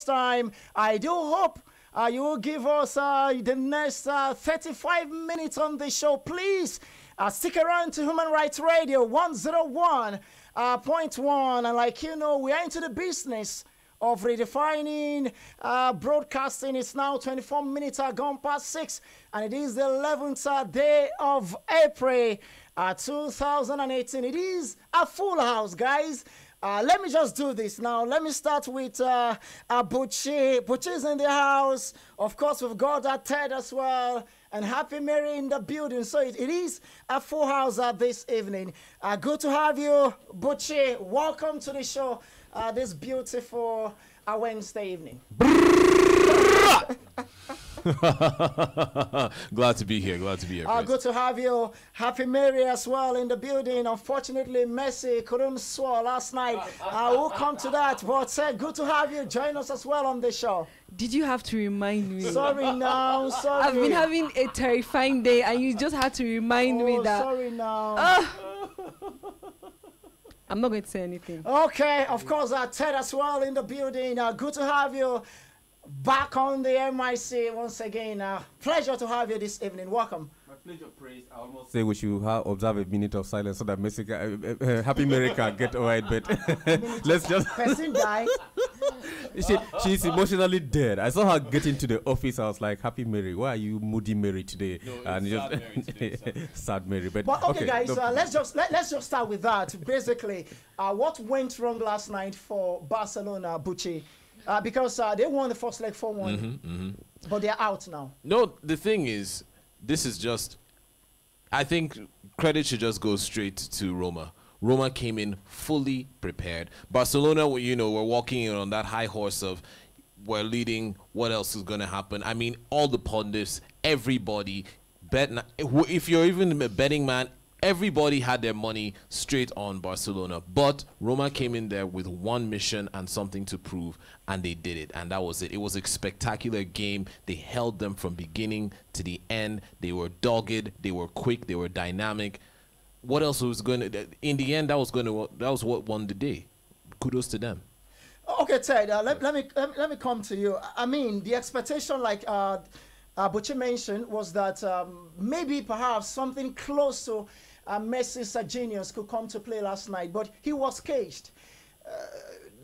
time. I do hope you will give us the next 35 minutes on the show. Please stick around to Human Rights Radio 101.1. And like you know, we are into the business of redefining broadcasting. It's now 24 minutes gone past 6, and it is the 11th day of April 2018. It is a full house, guys. Let me just do this now. Let me start with Buchi. Buchi's in the house. Of course, we've got Ted as well. And Happy Mary in the building. So it is a full house this evening. Good to have you, Buchi. Welcome to the show this beautiful Wednesday evening. Glad to be here. Glad to be here. Good to have you. Happy Mary as well in the building. Unfortunately, Messi couldn't score last night. We'll come to that. But good to have you. Join us as well on the show. Did you have to remind me? Sorry now. Sorry. I've been having a terrifying day, and you just had to remind me that. Sorry now. I'm not going to say anything. Okay, of course, Ted as well in the building. Good to have you back on the MIC once again. Pleasure to have you this evening. Welcome. My pleasure, praise. I almost say we should observe a minute of silence so that Happy Mary can get all right, but let's just... Person died. She's emotionally dead. I saw her get into the office. I was like, Happy Mary, why are you moody Mary today? No, and sad Mary today. Sad Mary. But okay, guys, let's just start with that. Basically, what went wrong last night for Barcelona, Buchi? Because they won the first leg 4-1, but they're out now. No, the thing is, this is just, I think credit should just go straight to Roma. Roma came in fully prepared. Barcelona, you know, were walking in on that high horse of we're leading, what else is going to happen? I mean, all the pundits, everybody, if you're even a betting man, everybody had their money straight on Barcelona. But Roma came in there with one mission and something to prove, and they did it. And that was it. It was a spectacular game. They held them from beginning to the end. They were dogged. They were quick. They were dynamic. What else was going to... In the end, that was what won the day. Kudos to them. Okay, Ted, let me come to you. I mean, the expectation, like Buchi mentioned, was that maybe perhaps something close to Messi's genius could come to play last night, but he was caged.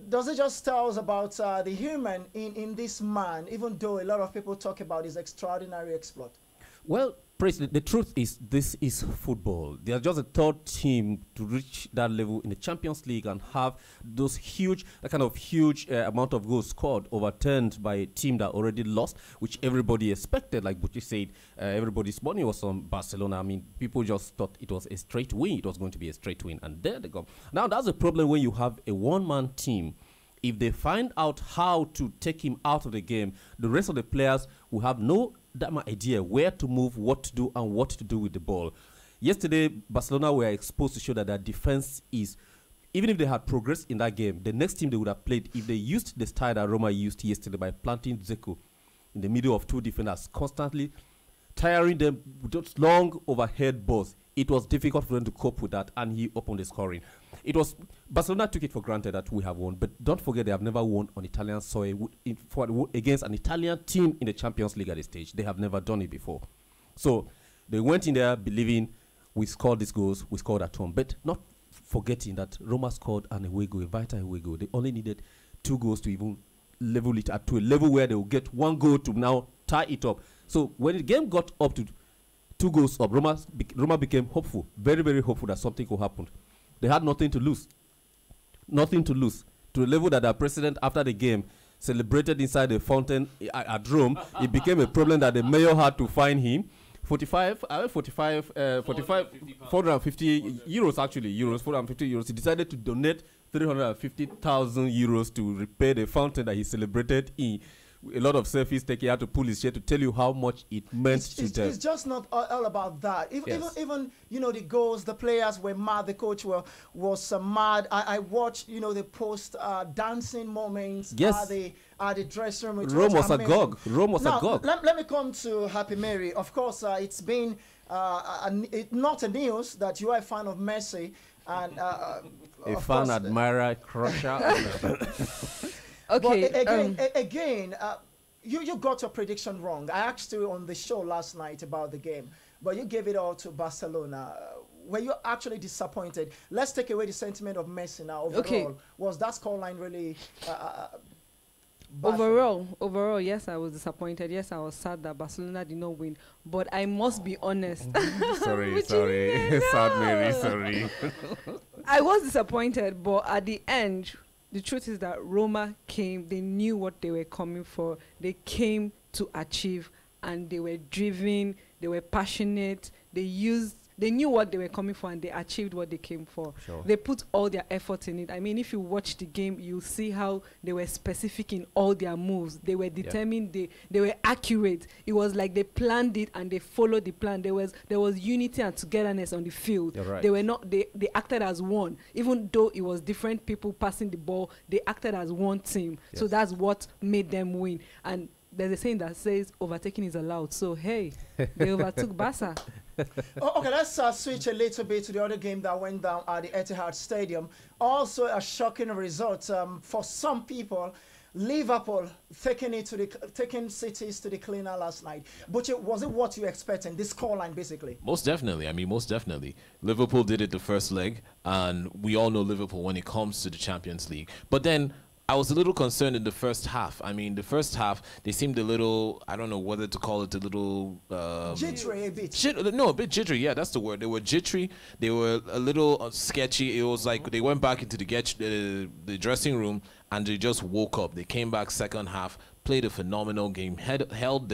Does it just tell us about the human in this man, even though a lot of people talk about his extraordinary exploit? Well, President, the truth is this is football. They are just a third team to reach that level in the Champions League and have those huge amount of goals scored overturned by a team that already lost, which everybody expected. Like Buchi said, everybody's money was on Barcelona. I mean, people just thought it was a straight win. It was going to be a straight win, and there they go. Now, that's a problem when you have a one-man team. If they find out how to take him out of the game, the rest of the players will have no idea where to move, what to do, and what to do with the ball. Yesterday, Barcelona were exposed to show that their defense is, even if they had progressed in that game, the next team they would have played, if they used the style that Roma used yesterday by planting Dzeko in the middle of two defenders, constantly tiring them with those long overhead balls, it was difficult for them to cope with that, and he opened the scoring. Barcelona took it for granted that we have won, but don't forget they have never won on Italian soil against an Italian team in the Champions League at this stage. They have never done it before. So they went in there believing we scored these goals, we scored at home, but not forgetting that Roma scored an away goal, a vital away goal. They only needed 2 goals to even level it up to a level where they will get 1 goal to now tie it up. So when the game got up to 2 goals up, Roma became hopeful, very, very hopeful that something could happen. They had nothing to lose. Nothing to lose. To the level that the president, after the game, celebrated inside the fountain at Rome. It became a problem that the mayor had to fine him. 450 euros actually, 450 euros. He decided to donate 350,000 euros to repair the fountain that he celebrated in. A lot of selfies taken out to pull his chair to tell you how much it meant to them. It's just not all about that. Even you know, the goals, the players were mad, the coach was mad. I watched, you know, the post dancing moments at the dressing room. Rome was agog. Rome was agog. Let me come to Happy Mary. Of course, it's been not a news that you are a fan of Messi and a fan, admirer, crusher. Okay. But again, you got your prediction wrong. I asked you on the show last night about the game, but you gave it all to Barcelona. Were you actually disappointed? Let's take away the sentiment of Messi now. Overall, Okay. was that scoreline really bad for you? Overall, yes, I was disappointed. Yes, I was sad that Barcelona did not win. But I must be honest. sorry, Virginia, sad Mary, no. sorry. I was disappointed, but at the end, the truth is that Roma came. They knew what they were coming for. They came to achieve, and they were driven. They were passionate. They knew what they were coming for, and they achieved what they came for. Sure. They put all their effort in it. I mean, if you watch the game, you'll see how they were specific in all their moves. They were determined. They were accurate. It was like they planned it and they followed the plan. There was unity and togetherness on the field. You're right. They were not. They acted as one, even though it was different people passing the ball. They acted as one team. So Yes. that's what made them win. And there's a saying that says overtaking is allowed. So hey, they overtook Barca. Okay, let's switch a little bit to the other game that went down at the Etihad Stadium. Also a shocking result for some people. Liverpool taking cities to the cleaner last night. But was it what you expecting? This scoreline, basically. Most definitely. I mean, most definitely. Liverpool did it the first leg, and we all know Liverpool when it comes to the Champions League. But then I was a little concerned in the first half. I mean, the first half, they seemed a little, I don't know whether to call it a little... Jittery a bit. No, a bit jittery. Yeah, that's the word. They were jittery. They were a little sketchy. It was like they went back into the dressing room and they just woke up. They came back second half, played a phenomenal game, held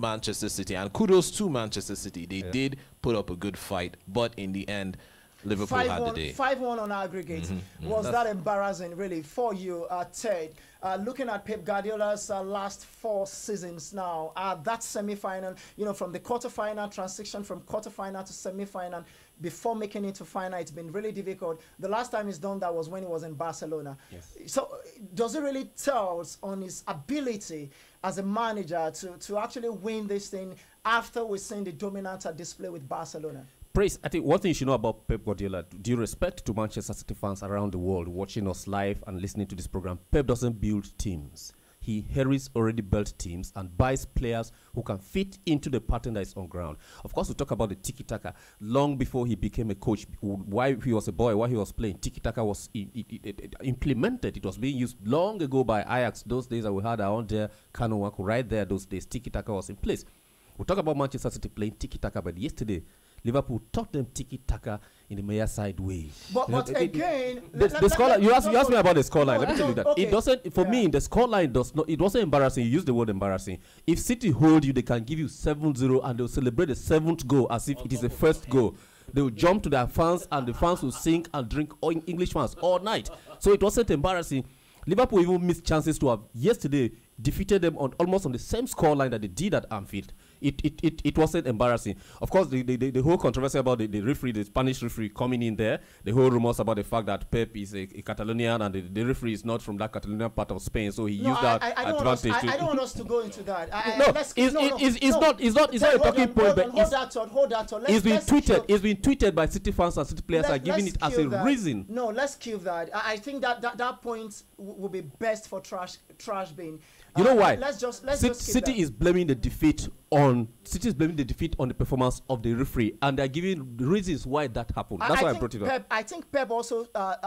Manchester City, and kudos to Manchester City. They did put up a good fight, but in the end, Liverpool had the day. 5-1 on aggregate. Was that embarrassing, really, for you, Ted? Looking at Pep Guardiola's last 4 seasons now, that semi-final, from the quarter-final, transition from quarter-final to semi-final, before making it to final, it's been really difficult. The last time he's done that was when he was in Barcelona. Yes. So does it really tell on his ability as a manager to actually win this thing after we've seen the dominant display with Barcelona? Praise, I think one thing you should know about Pep Guardiola, due respect to Manchester City fans around the world watching us live and listening to this program, Pep doesn't build teams. He inherits already built teams and buys players who can fit into the pattern that is on ground. Of course, we talk about the tiki-taka. Long before he became a coach, while he was a boy, while he was playing, tiki-taka was implemented. It was being used long ago by Ajax. Those days that we had around there, Kano Wako, right there, those days, tiki-taka was in place. We talk about Manchester City playing tiki-taka, but yesterday, Liverpool taught them tiki-taka in the Mayor side way. But again, the scoreline. You asked me about the scoreline. Let me tell you that okay. it doesn't. For me, the scoreline does not. It wasn't embarrassing. You use the word embarrassing. If City hold you, they can give you 7-0, and they'll celebrate the 7th goal as if it is the first goal. They will jump to their fans, and the fans will sing and drink English fans all night. So it wasn't embarrassing. Liverpool even missed chances to have yesterday defeated them on almost on the same scoreline that they did at Anfield. It wasn't embarrassing. Of course, the whole controversy about the referee, the Spanish referee coming in there, the whole rumors about the fact that Pep is a Catalonian and the referee is not from that Catalonian part of Spain, so he used that advantage. I don't want us to go into that. It's not a talking point, but hold that thought. It's been tweeted by City fans and City players are giving it as a reason. No, let's kill that. I think that point will be best for trash bin. You know why? Let's just City is blaming the defeat on the performance of the referee, and they're giving reasons why that happened. That's why I brought it up. I think Pep also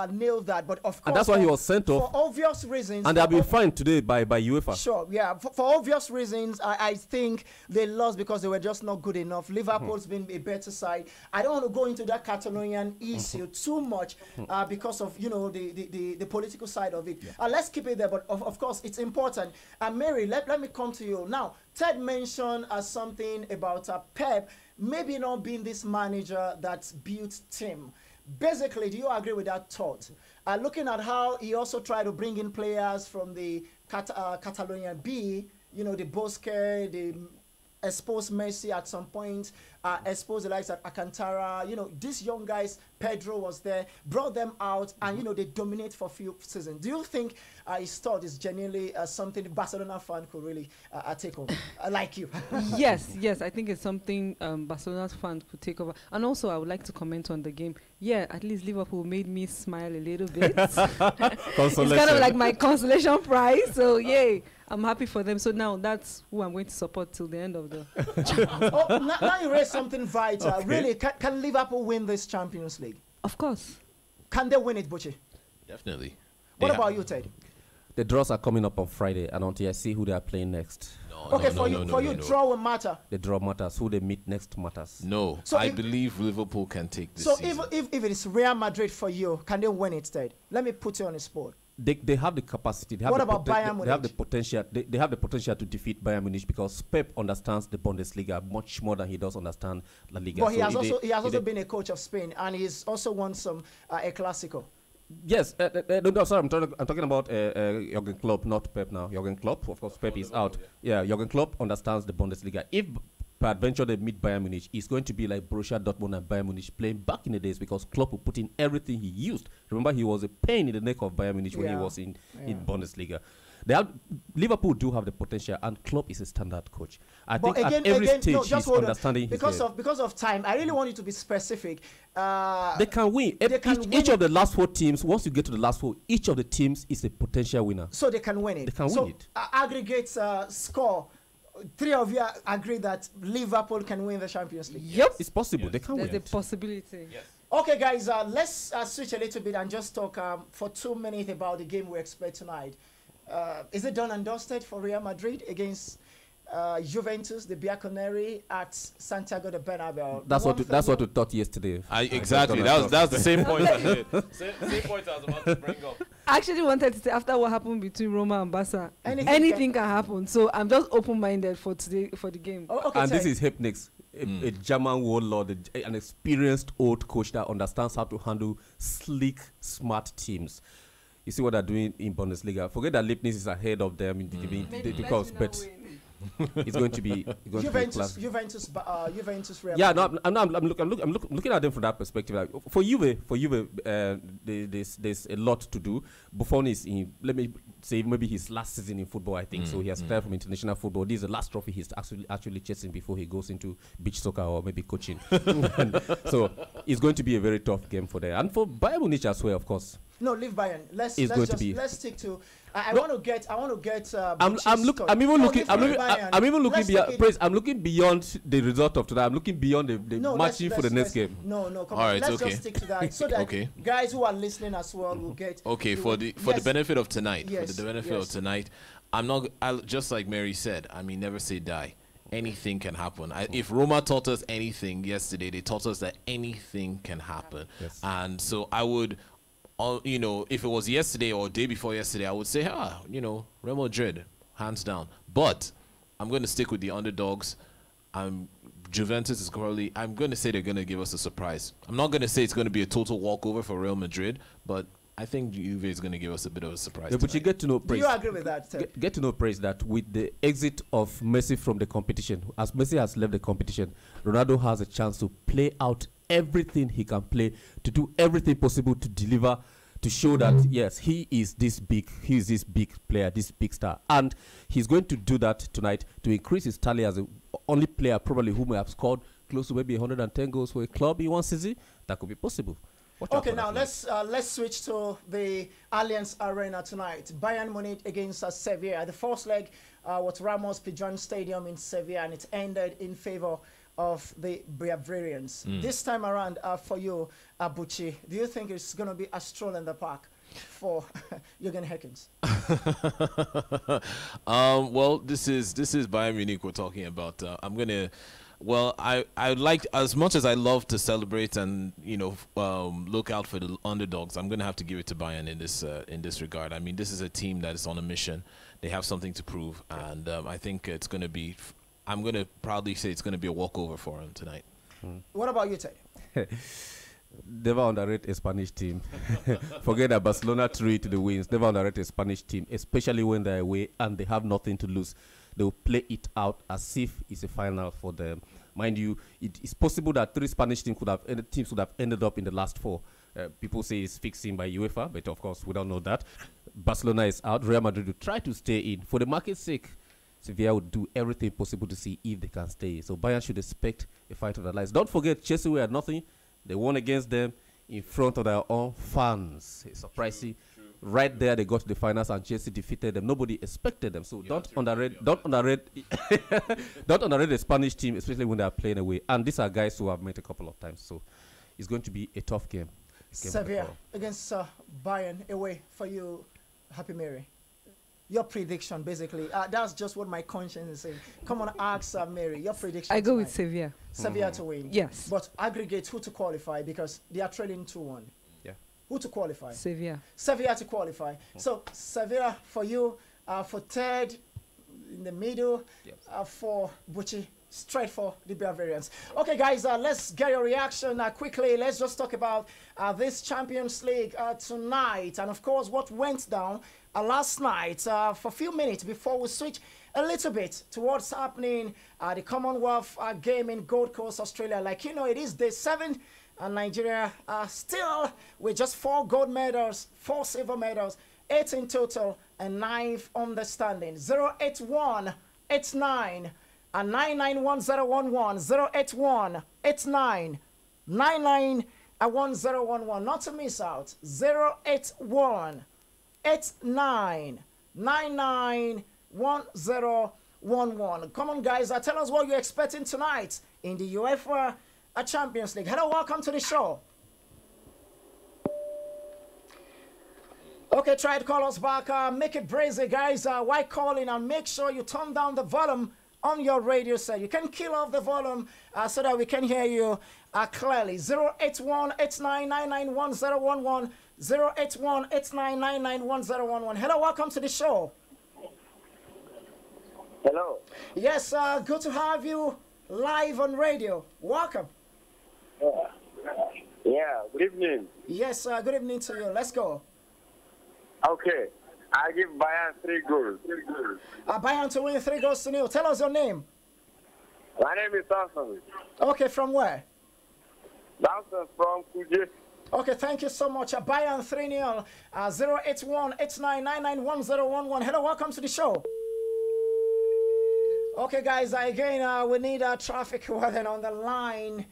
nailed that, but of course, and that's why he was sent off for obvious reasons. And they'll be fined today by UEFA. Sure, yeah. For obvious reasons, I think they lost because they were just not good enough. Liverpool's been a better side. I don't want to go into that Catalonian issue too much because of the political side of it. Yeah. Let's keep it there, but of course it's important. Mary, let me come to you now. Ted mentioned something about Pep maybe not being this manager that's built team. Basically, do you agree with that thought? Looking at how he also tried to bring in players from the Catalonia B, the Bosque, the exposed Messi at some point, exposed the likes of Alcantara. You know, these young guys, Pedro was there, brought them out, and, you know, they dominate for a few seasons. Do you think his thought is genuinely something the Barcelona fan could really take over, like you? Yes, I think it's something Barcelona's fans could take over. And also, I would like to comment on the game. Yeah, at least Liverpool made me smile a little bit. It's kind of like my consolation prize. So, yay, I'm happy for them. So now that's who I'm going to support till the end of the... now you raised something vital. Okay. Really, can Liverpool win this Champions League? Of course. Can they win it, Buchi? Definitely. What about you, Ted? The draws are coming up on Friday, and until I see who they are playing next, Okay, for you, draw will matter. the draw matters. Who they meet next matters. No, So I if- believe Liverpool can take this So season. if it is Real Madrid for you, can they win it, Ted? Let me put you on the spot. They have the capacity. They have What the about Bayern They have the Munich? potential. They have the potential to defeat Bayern Munich because Pep understands the Bundesliga much more than he does understand La Liga. But he has if also they- been a coach of Spain, and he's also won some El Clasico. Yes, no, sorry, I'm talking about Jurgen Klopp, not Pep now. Jurgen Klopp, of course, Pep is out. Yeah, Jurgen Klopp understands the Bundesliga. If peradventure they meet Bayern Munich, it's going to be like Borussia Dortmund and Bayern Munich playing back in the days because Klopp will put in everything he used. Remember, he was a pain in the neck of Bayern Munich when he Yeah. was in Bundesliga. Liverpool do have the potential, and Klopp is a standard coach. I think at every stage he's understanding his game. because of time. I really want you to be specific. They can win. They can win Each it. of the last 4 teams, once you get to the last 4, each of the teams is a potential winner. So they can win it. They can so win it. Aggregate score. 3 of you agree that Liverpool can win the Champions League. Yep. It's possible. They can There's win a it. possibility. Okay, guys, let's switch a little bit and just talk for 2 minutes about the game we expect tonight. Is it done and dusted for Real Madrid against Juventus, the Bianconeri at Santiago de Bernabeu? That's what we thought yesterday. Exactly. That's the same point I made. Same point I was about to bring up. I actually wanted to say after what happened between Roma and Barca, Anything anything can happen. So I'm just open-minded for today for the game. Oh, okay, And this Ted. is Hypnix, a German warlord, an experienced old coach that understands how to handle sleek, smart teams. You see what they're doing in Bundesliga. Forget that Leibniz is ahead of them in because but it's going to be class. Juventus, Real Yeah, Madrid. no, I'm looking at them from that perspective. Like, for Juve, there's a lot to do. Buffon is in, let me say, maybe his last season in football, I think. So he has retired from international football. This is the last trophy he's actually chasing before he goes into beach soccer or maybe coaching. So it's going to be a very tough game for them, and for Bayern Munich as well, of course. No, leave Bayern. Let's stick to. I want to get. I'm even looking beyond. Praise. I'm looking beyond the result of today. I'm looking beyond the matching for the next game. No, come All on. right, Let's okay. just stick to that so that Okay. guys who are listening as well will get. Okay, for the benefit of tonight, of tonight, I'm not. Just like Mary said, I mean, never say die. Anything can happen. If Roma taught us anything yesterday, they taught us that anything can happen. Yes. And so I would, if it was yesterday or day before yesterday, I would say, Real Madrid, hands down. But I'm going to stick with the underdogs. Juventus is probably, I'm going to say they're going to give us a surprise. I'm not going to say it's going to be a total walkover for Real Madrid, but I think Juve is going to give us a bit of a surprise. Yeah, but you get to know Do Praise. you agree with that, Ted? Get to know Praise that with the exit of Messi from the competition, as Messi has left the competition, Ronaldo has a chance to play out everything he can play, to do everything possible to deliver, to show that yes, he is this big player, this big star, and he's going to do that tonight to increase his tally as the only player probably who may have scored close to maybe 110 goals for a club in one season. That could be possible. Okay, now let's switch to the Allianz Arena tonight. Bayern Munich against Sevilla. The first leg was Ramos Pidgeon Stadium in Sevilla, and it ended in favor of the Bavarians. This time around, for you, Abuchi, do you think it's going to be a stroll in the park for Jürgen Heckens? Well, this is Bayern Munich we're talking about. I'm gonna. Well, I like, as much as I love to celebrate and look out for the underdogs, I'm gonna have to give it to Bayern in this regard. I mean, this is a team that is on a mission. They have something to prove, and I think it's gonna be. I'm gonna proudly say it's gonna be a walkover for them tonight. What about you, Ted? Never underrate a Spanish team. Forget that Barcelona 3 to the wins. Never underrate a Spanish team, especially when they're away and they have nothing to lose. they will play it out as if it's a final for them. Mind you, it is possible that 3 Spanish teams would have ended up in the last 4. People say it's fixing by UEFA, but of course we don't know that. Barcelona is out. Real Madrid will try to stay in. For the market's sake, Sevilla would do everything possible to see if they can stay. So Bayern should expect a fight of the lives. Don't forget, Chelsea were at nothing. They won against them in front of their own fans. It's surprising. Right there, they got to the finals and Chelsea defeated them. Nobody expected them. So don't underrate the Spanish team, especially when they are playing away. And these are guys who have met a couple of times. So it's going to be a tough game. Sevilla against Bayern away for you, Happy Mary. Your prediction, basically. That's just what my conscience is saying. Come on, ask Mary. Your prediction. I go tonight. with Sevilla. Sevilla to win. Yes. But aggregate who to qualify because they are trailing 2-1. Yeah. Who to qualify? Sevilla. Sevilla to qualify. So Sevilla for you, for third in the middle, Yes. For Bucci, straight for the Bavarians. Okay, guys, let's get your reaction quickly. Let's just talk about this Champions League tonight, and of course what went down last night for a few minutes before we switch a little bit to what's happening the Commonwealth game in Gold Coast, Australia. Like, you know, it is day 7 and Nigeria still with just 4 gold medals, 4 silver medals, 8 in total and 9 on the standing. 08189 and 991011 081 89 991011. Not to miss out. 081 89 991011. Come on, guys. Tell us what you're expecting tonight in the UEFA Champions League. Hello, welcome to the show. Okay, try to call us back. Make it brazy, guys. Why calling? And make sure you turn down the volume on your radio set. You can kill off the volume so that we can hear you clearly. 08189991011 08189991011. Hello, welcome to the show. Hello. Yes, good to have you live on radio. Welcome. Yeah, good evening. Yes, good evening to you. Let's go. Okay, I give Bayern 3 goals. Bayern to win 3-0. Tell us your name. My name is Samson. Okay, from where? Samson from Kuje. Okay, thank you so much. Bayern 3-0. 08189991011. Hello, welcome to the show. Okay, guys, again, we need traffic warden on the line.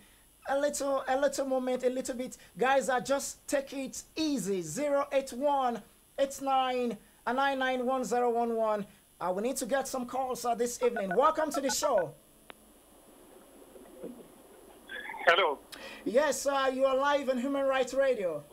A little moment, a little bit. Guys, just take it easy. 08189991011. We need to get some calls this evening. Welcome to the show. Hello. Yes, you are live on Human Rights Radio.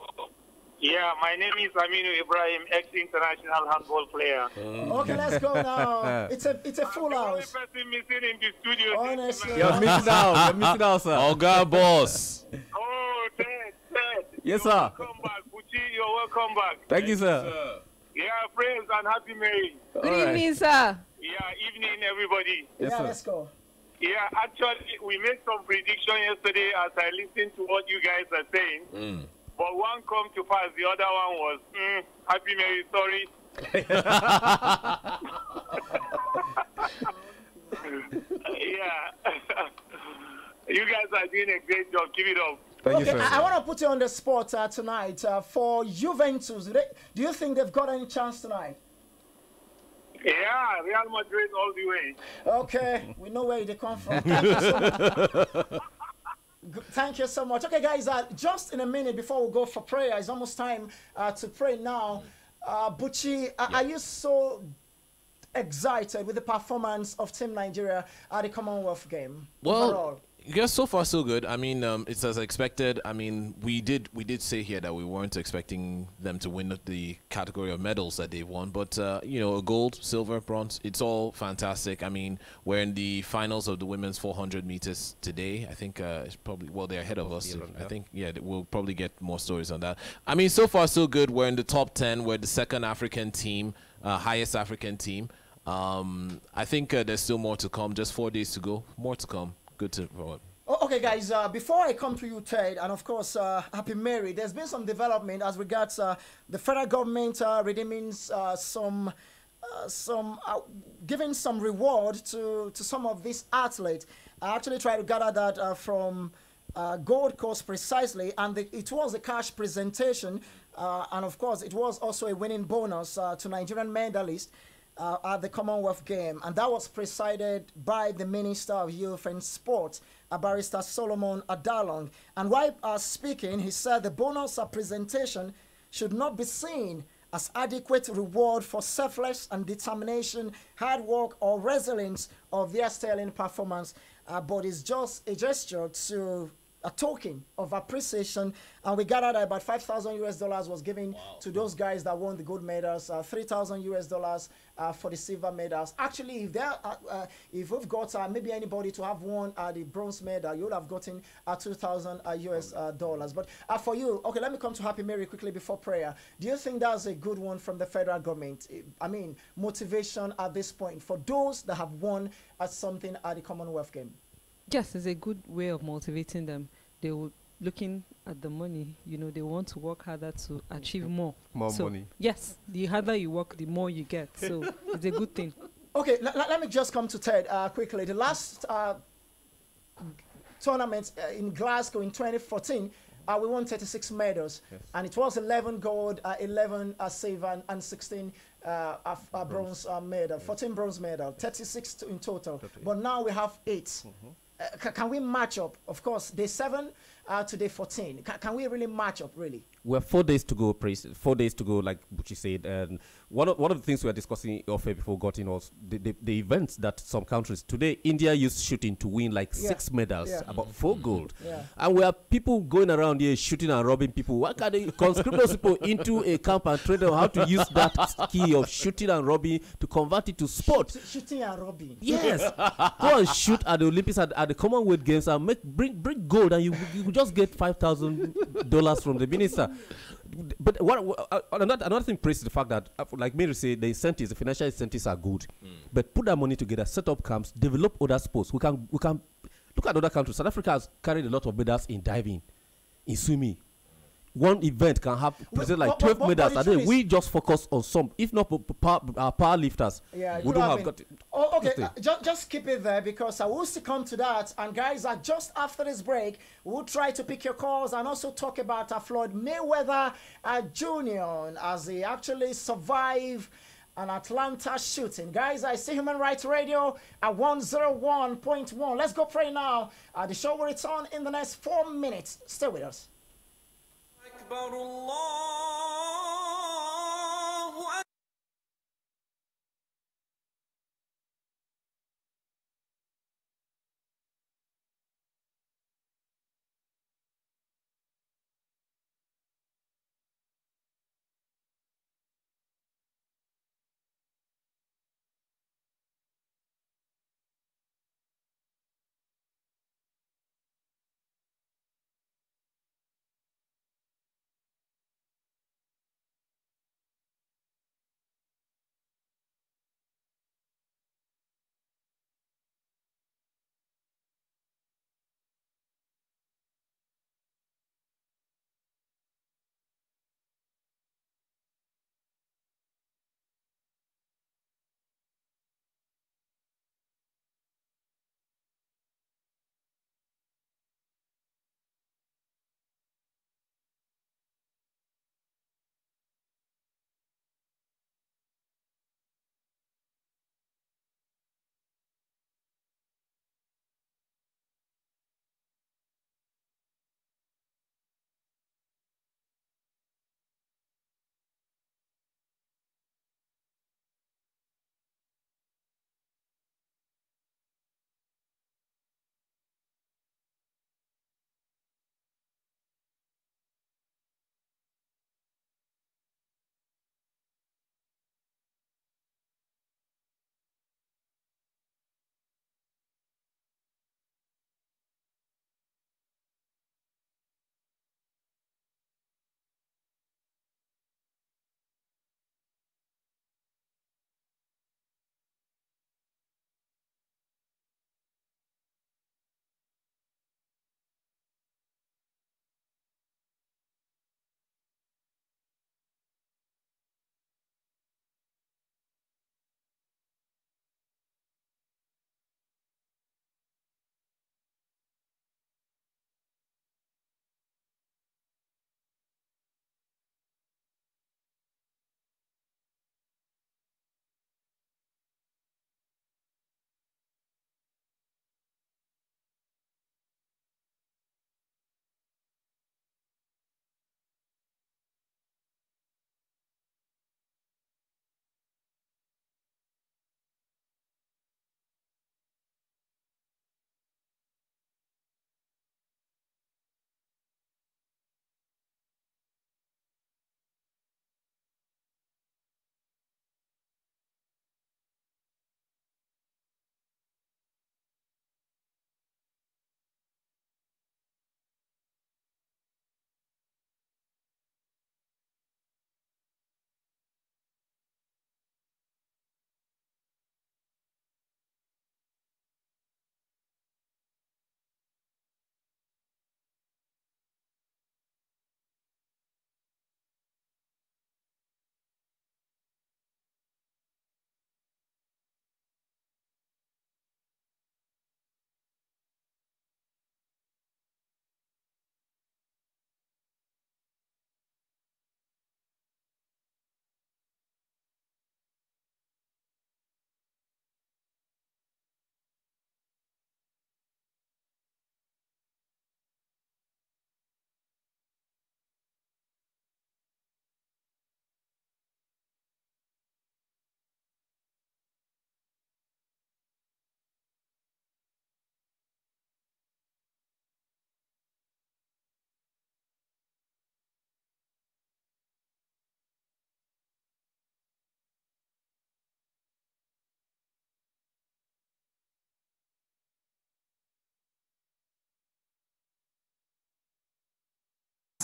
Yeah, my name is Aminu Ibrahim, ex-international handball player. Okay, let's go now. It's a full house. The only person missing in the studio. Honestly. You're missing out. You're missing out, sir. Oh, God, boss. Oh, Ted. Yes, You're sir. welcome back. Buchi, you're welcome back. Thank you, sir. Yeah, friends and happy Mary. Good evening, sir. Yeah, evening, everybody. Yes, Yeah, sir. let's go. Yeah, actually, we made some prediction yesterday as I listened to what you guys are saying. But one come to pass, the other one was, happy Mary, sorry. Yeah. You guys are doing a great job. Keep it up. Thank Okay, you, sir. I want to put you on the spot tonight. For Juventus, do you think they've got any chance tonight? Yeah, Real Madrid all the way. Okay, we know where they come from. Thank you so much. Okay, guys, just in a minute before we go for prayer, it's almost time to pray now. Buchi, are you so excited with the performance of Team Nigeria at the Commonwealth game? Well, overall? yes, so far so good. I mean, it's as expected. I mean, we did say here that we weren't expecting them to win the category of medals that they've won, but you know, a gold, silver, bronze, it's all fantastic. I mean, we're in the finals of the women's 400 meters today. I think it's probably, well, they're ahead of us. I think, yeah, we'll probably get more stories on that. I mean, so far so good. We're in the top 10. We're the second African team, highest African team. I think there's still more to come. Just 4 days to go. More to come. Good to forward. Okay, guys, before I come to you, Ted, and of course, Happy Mary, there's been some development as regards the federal government redeeming some giving some reward to some of these athletes. I actually tried to gather that from Gold Coast precisely, and it was a cash presentation, and of course it was also a winning bonus to Nigerian medalists at the Commonwealth Game, and that was presided by the Minister of Youth and Sport, Barrister Solomon Adalong. And while speaking, he said the bonus presentation should not be seen as adequate reward for selfless and determination, hard work, or resilience of their sterling performance, but it's just a gesture to a token of appreciation. And we gathered that about 5,000 US dollars was given to those guys that won the gold medals, 3,000 US dollars for the silver medals. Actually, if we've got maybe anybody to have won the bronze medal, you would have gotten 2,000 US dollars. But for you, okay, let me come to Happy Mary quickly before prayer. Do you think that's a good one from the federal government? I mean, motivation at this point for those that have won at something at the Commonwealth Game? Yes, it's a good way of motivating them. They will looking at the money, you know, they want to work harder to achieve more. More money. Yes, the harder you work, the more you get. So it's a good thing. Okay, let me just come to Ted quickly. The last tournament in Glasgow in 2014, we won 36 medals, and it was 11 gold, 11 silver, and 16 bronze medal, 14 bronze medal, 36 in total. But now we have 8. Can we match up? Of course, day 7 to day 14. Can we really match up, really? We have 4 days to go, 4 days to go, like Buchi said. And one of the things we were discussing off air before we got in was the events that some countries. Today, India used shooting to win like 6 medals, about 4 gold. And we have people going around here shooting and robbing people. Why can't they conscript those people into a camp and train them how to use that key of shooting and robbing to convert it to sport? Shooting and robbing. Yes. Go and shoot at the Olympics, at the Commonwealth Games, and bring gold, and you just get $5,000 from the minister. But another thing praise the fact that, like Mary said, the incentives, the financial incentives are good. But put that money together, set up camps, develop other sports. We can look at other countries. South Africa has carried a lot of medals in diving, in swimming. One event can have present like 12 medals, and then we just focus on some, if not power lifters. Yeah, we don't have got it. Oh, okay, just keep it there, because I will still come to that. And guys, just after this break, we'll try to pick your calls and also talk about Floyd Mayweather Jr. as he actually survived an Atlanta shooting. Guys, I see Human Rights Radio at 101.1. Let's go pray now. The show will return in the next 4 minutes. Stay with us. أكبر الله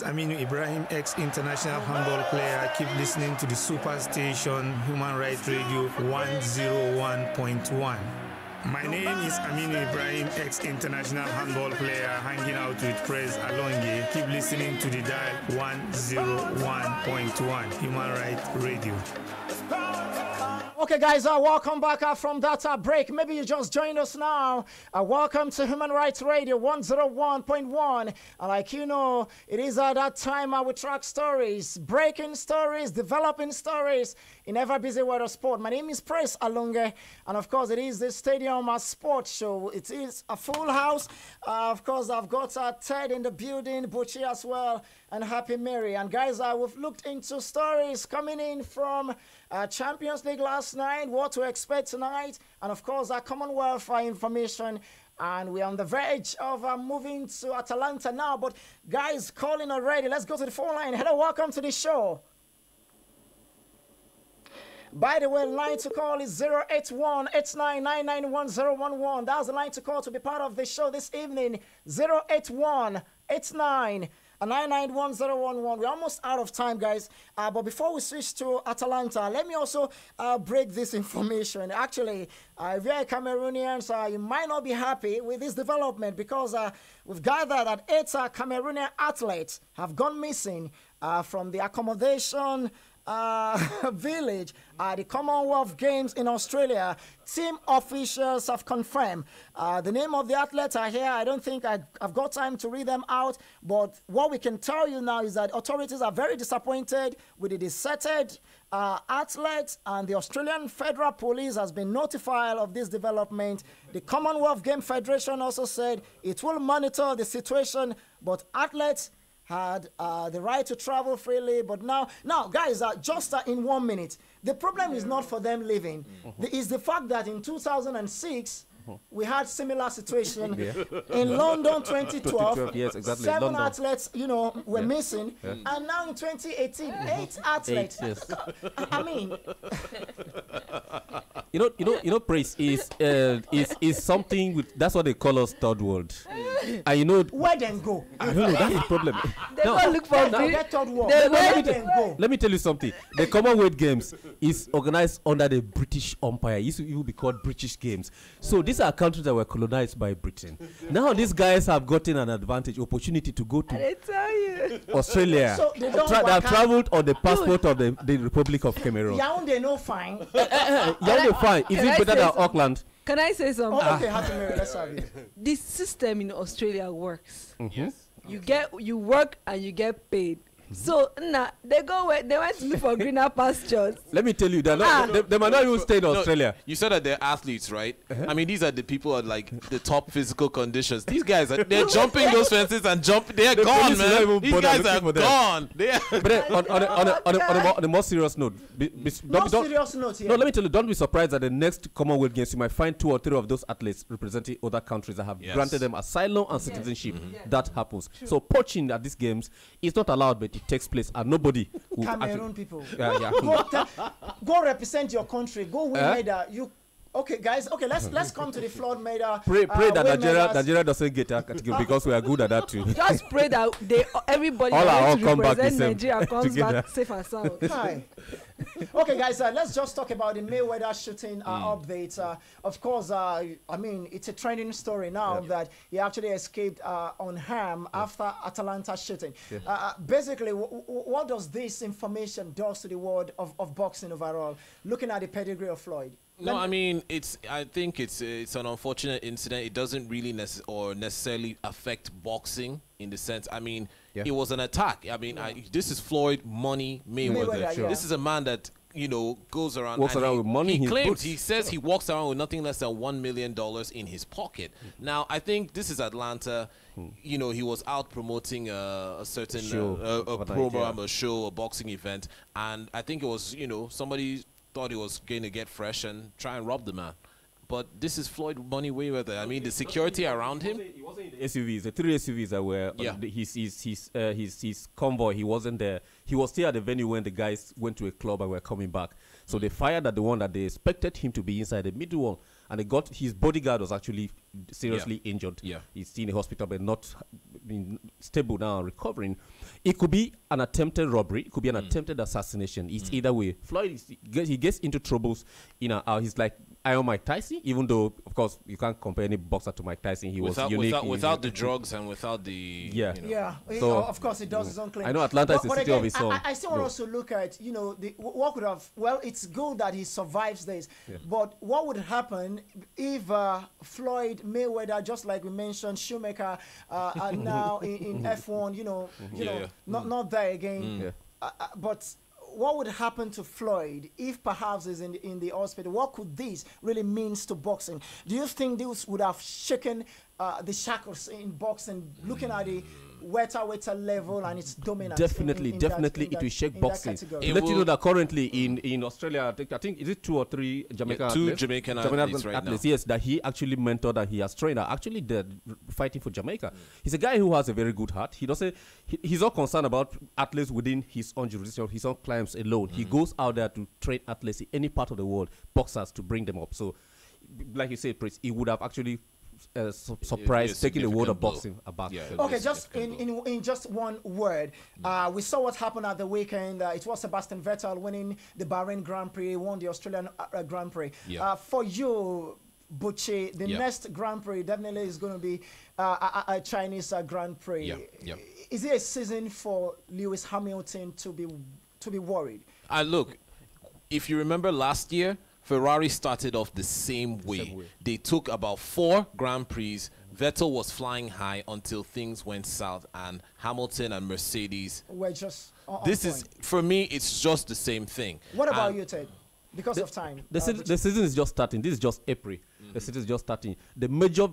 Aminu Ibrahim, ex-international handball player. Keep listening to the Superstation Human Rights Radio 101.1. My name is Aminu Ibrahim, ex-international handball player, hanging out with Prez Alonge. Keep listening to the dial 101.1 Human Rights Radio. Okay, guys, welcome back from that break. Maybe you just joined us now. Welcome to Human Rights Radio 101.1. Like you know, it is at that time we track stories, breaking stories, developing stories in ever busy world of sport. My name is Praise Alunge, and of course, it is the Stadium Sports Show. It is a full house. Of course, I've got Ted in the building, Buchi as well, and Happy Mary. And guys, we've looked into stories coming in from Champions League last night, what to expect tonight, and of course our Commonwealth information. And we're on the verge of moving to Atalanta now. But guys, calling already. Let's go to the phone line. Hello, welcome to the show. By the way, the line to call is 081-8999-1011. That's the line to call to be part of the show this evening. 081-8999-1011. We're almost out of time, guys. But before we switch to Atalanta, let me also break this information. Actually, if you're Cameroonians, you might not be happy with this development because we've gathered that 8 Cameroonian athletes have gone missing from the accommodation village at the Commonwealth Games in Australia. Team officials have confirmed the name of the athletes are here. I don't think I've got time to read them out, but what we can tell you now is that authorities are very disappointed with the deserted athletes, and the Australian Federal Police has been notified of this development. The Commonwealth Game Federation also said it will monitor the situation, but athletes had the right to travel freely. But now guys, just in 1 minute, the problem is not for them leaving. It's the fact that in 2006, we had similar situation in London 2012. Yes, exactly. 7 London. athletes, were missing, and now in 2018, 8 athletes. 8, yes. I mean, Praise is something with, that's what they call us third world. And where then go? I don't know, that's the problem. They go look for Get third world. They Where then go? Let me tell you something. The Commonwealth Games is organized under the British Empire. It used to be called British Games. So these are countries that were colonized by Britain. Now these guys have gotten an opportunity to go to I tell you. Australia. So they don't They have work traveled on the passport of the Republic of Cameroon. Yaoundé no fine. You're fine. Is Can I it better say than so- Auckland? Can I say something? Oh, okay, Happy Mary, let's have it. The system in Australia works. Mhm. You work and you get paid. So they went to look for greener pastures. Let me tell you, they might not even stay in Australia. You said that they're athletes, right? I mean, these are the people at like the top physical conditions. These guys they're jumping those fences and they're The gone, police will not man. even These bother guys looking are for them. gone. But then on a more serious note, Serious note here. no, let me tell you, don't be surprised that the next Commonwealth Games you might find 2 or 3 of those athletes representing other countries that have granted them asylum and citizenship. That happens. So poaching at these games is not allowed, but it takes place, and nobody will Cameroon people. Yeah. Go represent your country. Go win medal. Okay, guys. Okay, let's come to the flood medal. Pray that win medals. Nigeria doesn't get that category because we are good at that too. Just pray that everybody All our that all come back represent the same Nigeria comes together. back safe and sound. Hi. Okay, guys, let's just talk about the Mayweather shooting update. Of course, I mean, it's a trending story now that he actually escaped unharmed after Atalanta shooting. Basically, what does this information do to the world of boxing overall, looking at the pedigree of Floyd? No, I mean, I think it's an unfortunate incident. It doesn't really necessarily affect boxing in the sense, I mean, it was an attack. I mean, this is Floyd Money Mayweather. Sure. This is a man that, goes around. Walks and around with money in He his claims, boots. he says he walks around with nothing less than $1 million in his pocket. Now, I think this is Atlanta. He was out promoting a certain Show a program, a show, a boxing event. And I think it was, somebody thought he was going to get fresh and try and rob the man. but this is Floyd Money Mayweather. I mean, the security around him. It wasn't in the SUVs, the 3 SUVs that were on his convoy. He wasn't there. He was still at the venue when the guys went to a club and were coming back. So they fired at the one that they expected him to be inside, the middle one. And they got his bodyguard was actually seriously injured. Yeah. He's still in the hospital, but not stable now, recovering. It could be an attempted robbery. It could be an attempted assassination. It's either way. Floyd, he gets into troubles. He's like Iron Mike Tyson, even though, of course, you can't compare any boxer to Mike Tyson. He was unique. Without the drugs and without the... Yeah. So, of course, he does his own claim. I know Atlanta is the city again, of his own. I still want us to look at, what could have... Well, it's good that he survives this. Yeah. But what would happen if Floyd Mayweather, just like we mentioned, Schumacher, are now in F1, not there again. But... what would happen to Floyd if perhaps he's in the hospital? What could this really mean to boxing? Do you think this would have shaken the shackles in boxing, looking at the welterweight level and its dominance? Definitely, it will shake boxing. To let you know that currently in Australia, I think is it 2 or 3 Jamaican athletes? Jamaican athletes right now. Yes, that he actually mentored and he has trained are actually fighting for Jamaica. He's a guy who has a very good heart. He's not concerned about athletes within his own jurisdiction, his own clients alone. He goes out there to train athletes in any part of the world, boxers, to bring them up. So, like you said, Prince, he would have actually surprise taking the world of boxing about. Okay, just in just one word, we saw what happened at the weekend. It was Sebastian Vettel winning the Bahrain Grand Prix, won the Australian Grand Prix. For you, Bucci, the next Grand Prix definitely is going to be a Chinese Grand Prix. Is it a season for Lewis Hamilton to be worried? Look, if you remember last year, Ferrari started off the same way. They took about 4 Grand Prix. Vettel was flying high until things went south, and Hamilton and Mercedes were just for me, it's just the same thing. What about you, Ted? Because of time. The season is just starting. This is just April. The season is just starting. The major,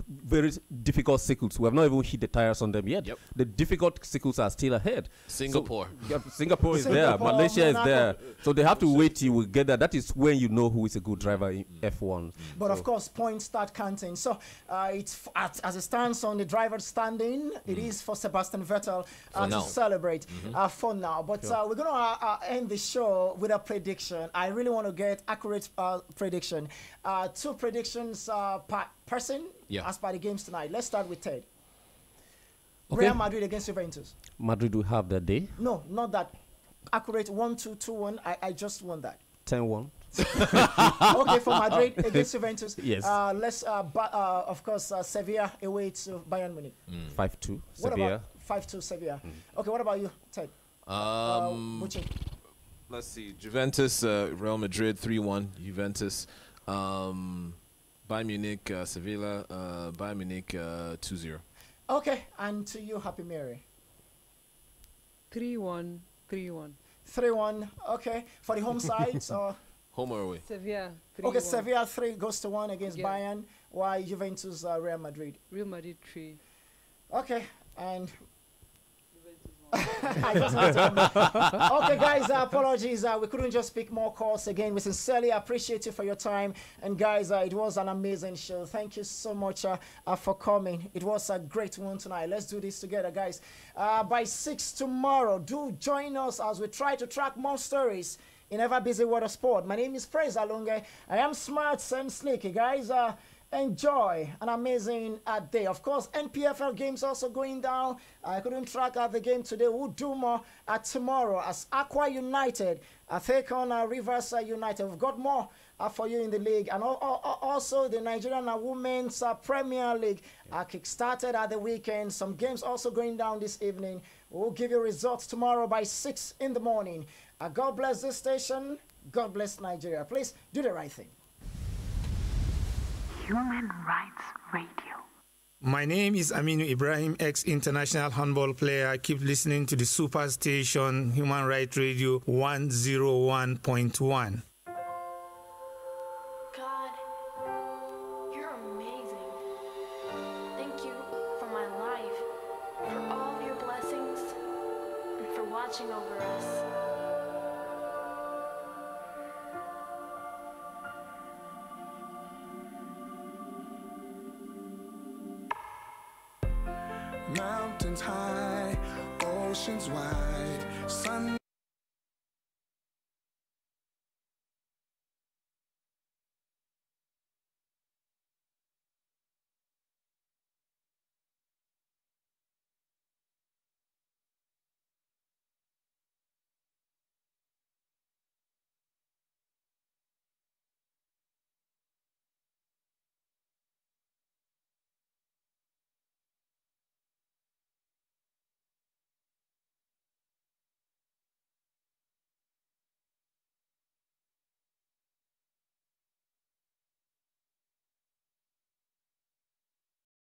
very difficult circuits, we have not even hit the tires on them yet. The difficult circuits are still ahead. Singapore. So, Singapore is there. Malaysia is there. So they have to wait till we get there. That is when you know who is a good driver in F1. But of course, points start counting. So it's as it stands on the driver's standing, it is for Sebastian Vettel to celebrate for now. But we're going to end the show with a prediction. I really want to get accurate prediction. 2 predictions per person as per the games tonight. Let's start with Ted. Real Madrid against Juventus. Madrid will have that day. No, not that. Accurate 1-2, 2-1. I just want that. 10-1. Okay, for Madrid against Juventus. Yes. Let's, of course, Sevilla away to Bayern Munich. 5-2 What Sevilla. about 5-2 Sevilla? Okay, what about you, Ted? Let's see. Juventus, Real Madrid, 3-1. Juventus. Bayern Munich, Sevilla, Bayern Munich, 2-0. Okay, and to you, Happy Mary. 3-1, 3-1. 3-1, okay. For the home sides, or home or away? Sevilla, 3-1. Okay, Sevilla 3 goes to 1 against Bayern, while Juventus, Real Madrid. Real Madrid 3. Okay, and I just had to okay, guys, apologies. We couldn't just pick more calls again. We sincerely appreciate you for your time. And, guys, it was an amazing show. Thank you so much for coming. It was a great one tonight. Let's do this together, guys. By 6 tomorrow, do join us as we try to track more stories in ever busy world of sport. My name is Praise Alonge. I am smart and slick, guys. Enjoy an amazing day. Of course, NPFL games also going down. I couldn't track the game today. We'll do more tomorrow as Aqua United take on Rivers United. We've got more for you in the league. And also the Nigerian Women's Premier League kick-started at the weekend. Some games also going down this evening. We'll give you results tomorrow by 6 in the morning. God bless this station. God bless Nigeria. Please do the right thing. Human Rights Radio. My name is Aminu Ibrahim, ex-international handball player. Keep listening to the super station Human Rights Radio 101.1. God, you're amazing. Thank you for my life, for all of your blessings, and for watching over us. mountains high, oceans wide, sun